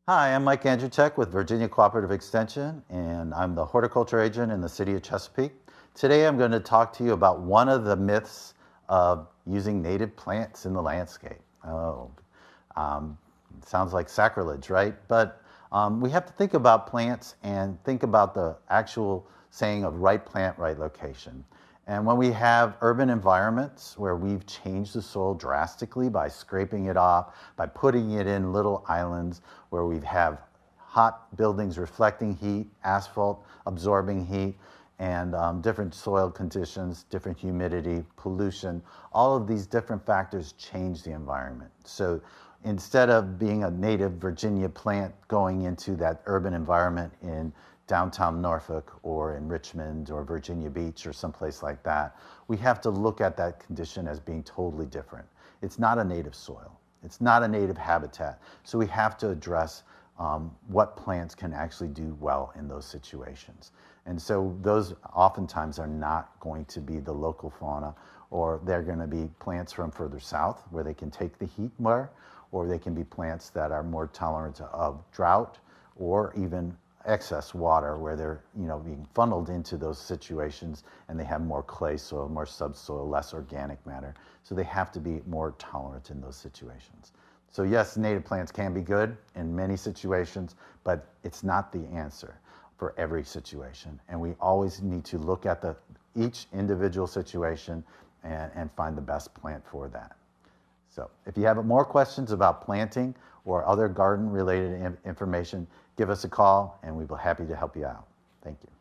Hi, I'm Mike Andrzejczyk with Virginia Cooperative Extension, and I'm the horticulture agent in the city of Chesapeake. Today I'm going to talk to you about one of the myths of using native plants in the landscape. Um, sounds like sacrilege, right? But we have to think about plants and think about the actual saying of right plant, right location. And when we have urban environments where we've changed the soil drastically by scraping it off, by putting it in little islands where we have hot buildings reflecting heat, asphalt absorbing heat, and different soil conditions, different humidity, pollution, all of these different factors change the environment. So instead of being a native Virginia plant going into that urban environment in downtown Norfolk or in Richmond or Virginia Beach or someplace like that, we have to look at that condition as being totally different. It's not a native soil. It's not a native habitat. So we have to address what plants can actually do well in those situations. And so those oftentimes are not going to be the local fauna, or they're going to be plants from further south where they can take the heat more, or they can be plants that are more tolerant of drought or even excess water where they're being funneled into those situations, and they have more clay soil, more subsoil, less organic matter. So they have to be more tolerant in those situations. So yes, native plants can be good in many situations, but it's not the answer for every situation. And we always need to look at each individual situation and find the best plant for that. So if you have more questions about planting or other garden related information, give us a call and we'll be happy to help you out. Thank you.